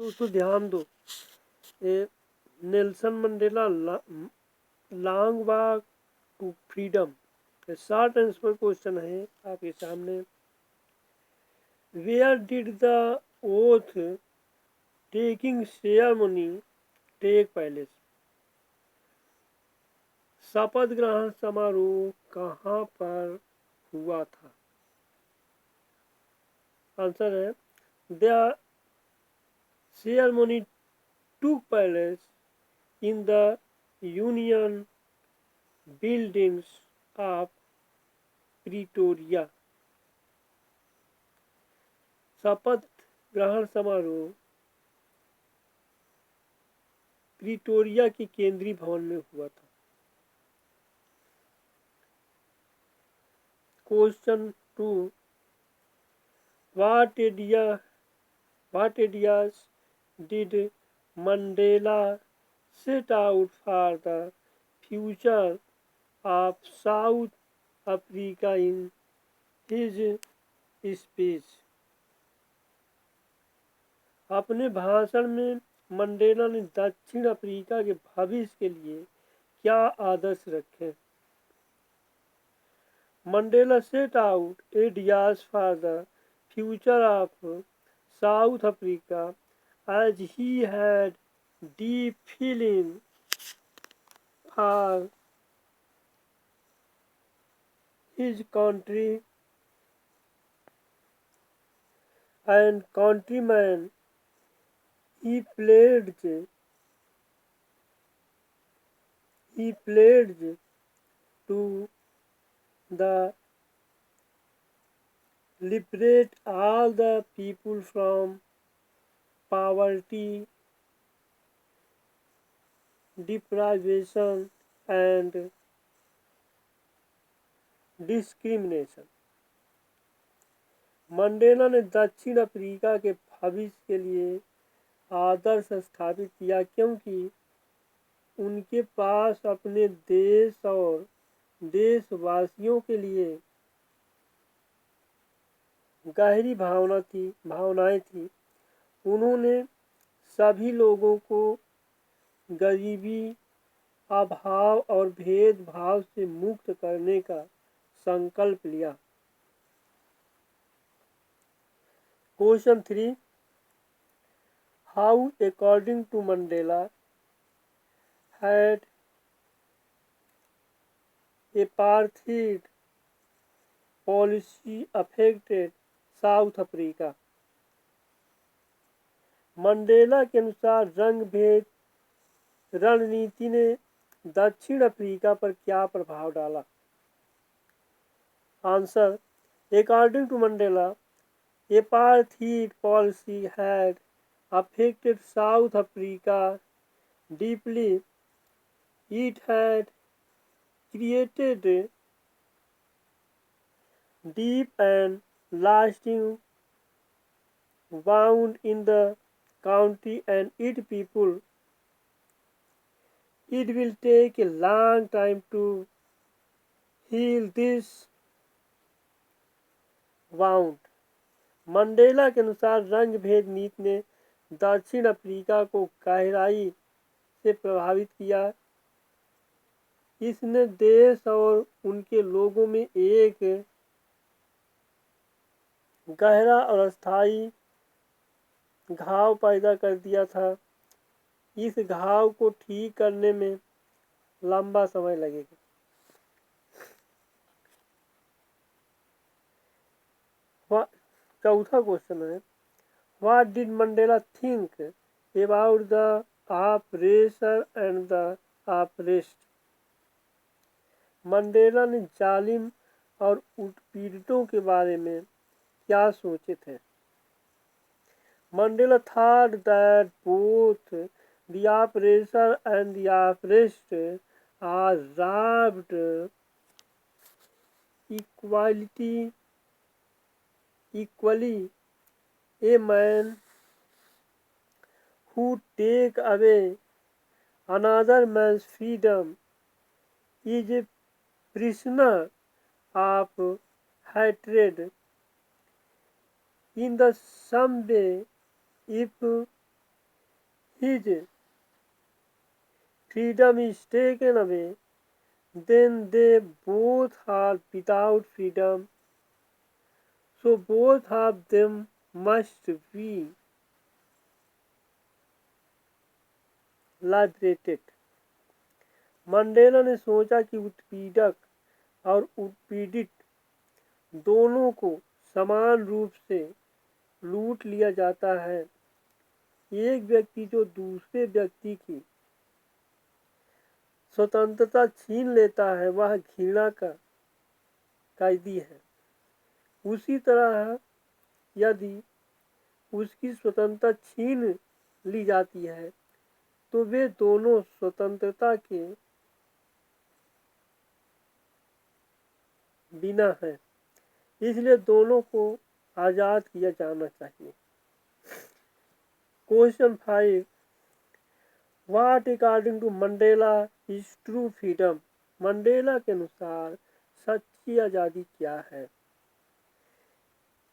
दोस्तों ध्यान दो, ये Nelson Mandela long walk to freedom, short answer question है आपके सामने। Where did the oath taking ceremony take place? शपथ ग्रहण समारोह कहाँ पर हुआ था? आंसर है the ceremony took place in the Union Buildings of Pretoria. शपथ ग्रहण समारोह प्रिटोरिया के केंद्रीय भवन में हुआ था। Question 2, What ideas did Mandela set out for the future of South Africa in his speech? अपने भाषण में मंडेला ने दक्षिण अफ्रीका के भविष्य के लिए क्या आदर्श रखे? Mandela set out ideas for the future of South Africa as he had deep feeling for his country and countrymen. He pledged to the liberate all the people from poverty, deprivation and discrimination. Mandela ने दक्षिण Africa के भविष्य के लिए आदर्श स्थापित किया क्योंकि उनके पास अपने देश और देशवासियों के लिए गहरी भावनाएं थी। उन्होंने सभी लोगों को गरीबी, अभाव और भेदभाव से मुक्त करने का संकल्प लिया। Question 3, how according to Mandela had apartheid policy affected South Africa? Mandela के अनुसार रंग भेद रणनीति ने दक्षिण अफ्रीका पर क्या प्रभाव डाला? Answer, according to Mandela, apartheid policy had affected South Africa deeply. It had created deep and lasting wound in the country and its people. It will take a long time to heal this wound. Mandela के अनुसार रंग भेद नीति ने दक्षिण Africa को गहराई से प्रभावित किया। इसने देश और उनके लोगों में एक गहरा और अस्थायी घाव पैदा कर दिया था। इस घाव को ठीक करने में लंबा समय लगेगा। चौथा क्वेश्चन है, what did Mandela think about the oppressor and the oppressed? Mandela ने जालिम और उत्पीड़ितों के बारे में क्या सोचे थे? Mandela thought that both the oppressor and the oppressed are robbed equally. A man who take away another man's freedom is a prisoner of hatred. In the same way, if his freedom is taken away, then they both are without freedom. So both of them must be liberated. Mandela ने सोचा कि उत्पीड़क और उत्पीड़ित दोनों को समान रूप से लूट लिया जाता है। एक व्यक्ति जो दूसरे व्यक्ति की स्वतंत्रता छीन लेता है वह घृणा का कैदी है। उसी तरह यदि उसकी स्वतंत्रता छीन ली जाती है तो वे दोनों स्वतंत्रता के बिना है, इसलिए दोनों को आजाद किया जाना चाहिए। Question 5, what according to Mandela is true freedom? Mandela के अनुसार सच्ची आजादी क्या है?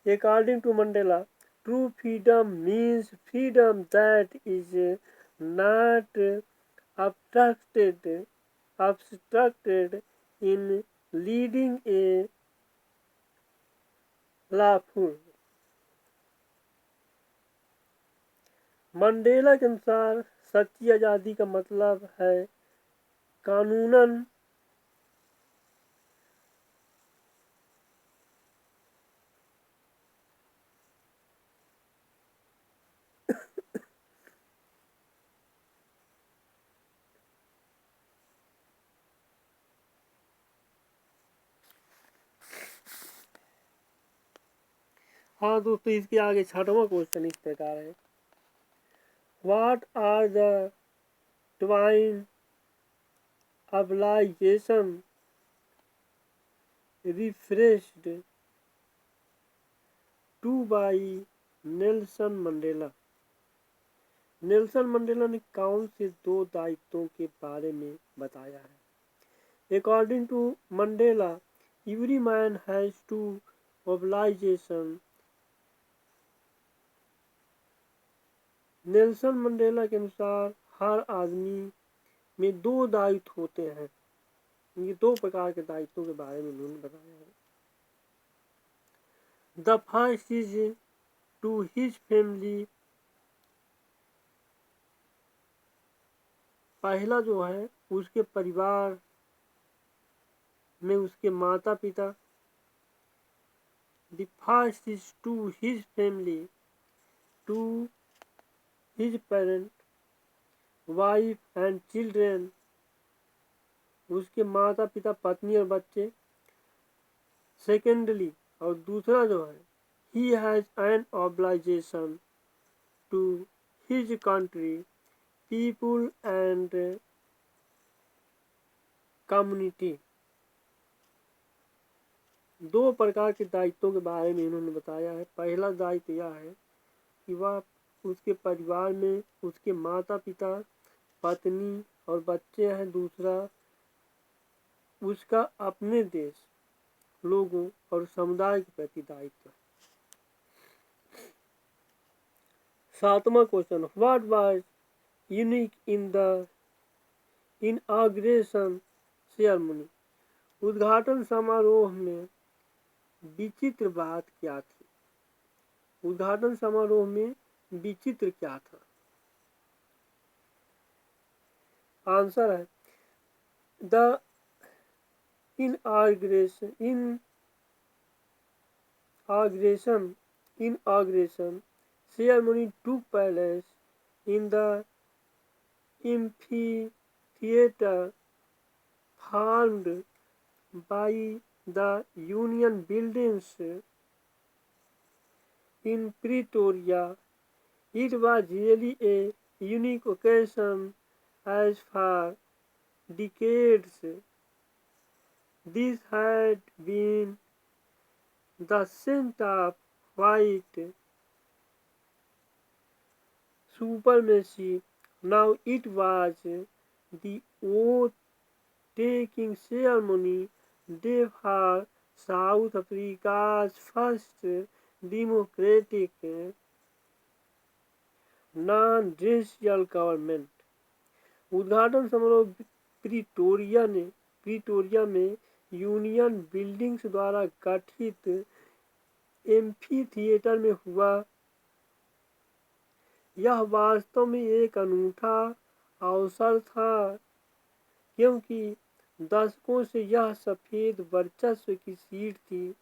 According to Mandela, true freedom means freedom that is not obstructed in leading a lawful। Mandela के अनुसार सच्ची आजादी का मतलब है कानूनन हाँ दोस्तों, इसके आगे 6वां क्वेश्चन इस प्रकार है, what are the divine obligation refreshed to by Nelson Mandela? Nelson Mandela ने कौन से 2 दायित्वों के बारे में बताया है? According to Mandela, every man has 2 obligation। Nelson Mandela के अनुसार हर आदमी में 2 दायित्व होते हैं। ये 2 प्रकार के दायित्वों के बारे में उन्होंने बताया है। The first is to his family. पहला जो है उसके परिवार में उसके माता पिता। The first is to his family, to his parent, wife and children. उसके माता पिता, पत्नी और बच्चे। सेकेंडली, और दूसरा जो है, he has an obligation to his country, people and community. 2 प्रकार के दायित्वों के बारे में इन्होंने बताया है। पहला दायित्व यह है कि वह उसके परिवार में उसके माता पिता, पत्नी और बच्चे हैं। दूसरा उसका अपने देश, लोगों और समुदाय के प्रति दायित्व है। 7वां question, what was unique in the inauguration ceremony? उद्घाटन समारोह में विचित्र बात क्या थी? उद्घाटन समारोह में विचित्र क्या था? आंसर है, the inauguration ceremony took place in the amphitheater formed by the Union Buildings in Pretoria. It was really a unique occasion, as for decades this had been the scent of white supremacy. Now it was the oath-taking ceremony day for South Africa's first democratic non-racial government। उद्घाटन समारोह Pretoria में union buildings द्वारा गठित amphi theatre में हुआ। यह वास्तव में एक अनूठा अवसर था क्योंकि दशकों से यह सफेद वर्चस्व की सीट थी।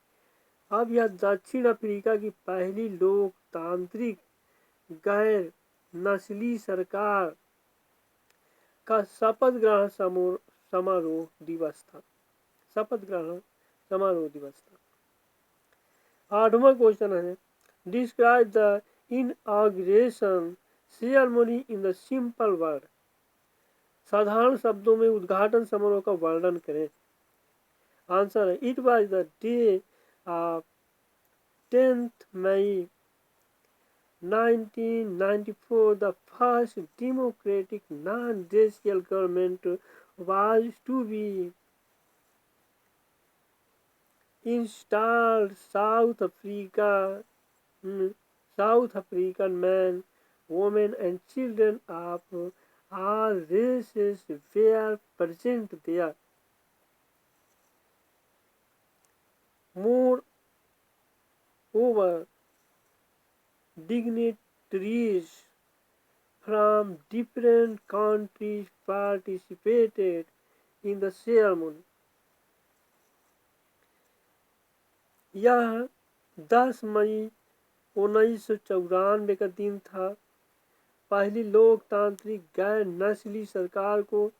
अब यह दक्षिण अफ्रीका की पहली लोकतांत्रिक गैर नस्ली सरकार का शपथ ग्रहण दिवस था। आठवां क्वेश्चन है, describe the inauguration ceremony in the simple word. साधारण शब्दों में उद्घाटन समारोह का वर्णन करें। आंसर है, it was the day of 10th May 1994 the first democratic non-racial government was to be installed. South African men, women and children of all races were present there. Moreover, dignitaries from different countries participated in the ceremony. यह 10 मई 1994 का दिन था। पहली लोकतांत्रिक गैर नस्ली सरकार को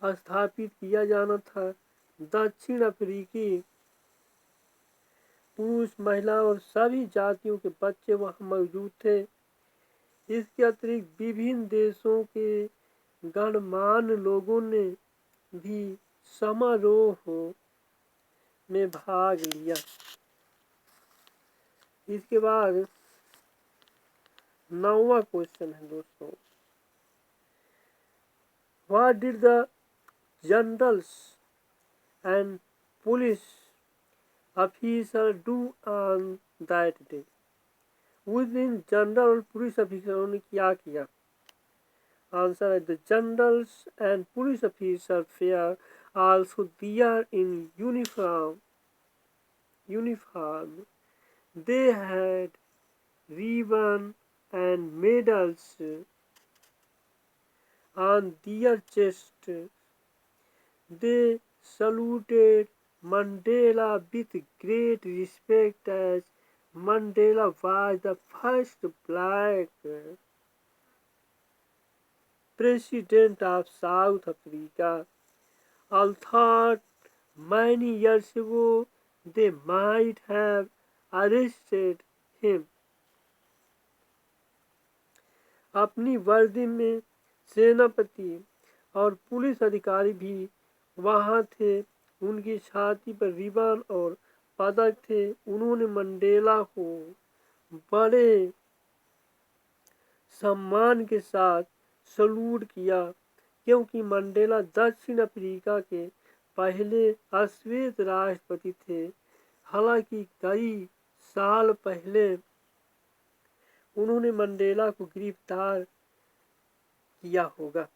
स्थापित किया जाना था। दक्षिण अफ्रीकी पुरुष, महिला और सभी जातियों के बच्चे वहां मौजूद थे। इसके अतिरिक्त विभिन्न देशों के गणमान्य लोगों ने भी समारोह में भाग लिया। इसके बाद 9वां क्वेश्चन है दोस्तों, what did the generals and police officer do on that day. उस दिन जनरल और पुलिस अफसरों ने क्या किया। आंसर है, the generals and police officer fair also there in uniform. They had ribbon and medals on their chests. They saluted Mandela with great respect as Mandela was the first black president of South Africa. Although many years ago they might have arrested him. अपनी वर्दी में सेनापति और police अधिकारी भी वहां थे। उनकी छाती पर रिबन और पदक थे। उन्होंने मंडेला को बड़े सम्मान के साथ सलूट किया क्योंकि मंडेला दक्षिण अफ्रीका के पहले अश्वेत राष्ट्रपति थे। हालांकि कई साल पहले उन्होंने मंडेला को गिरफ्तार किया होगा।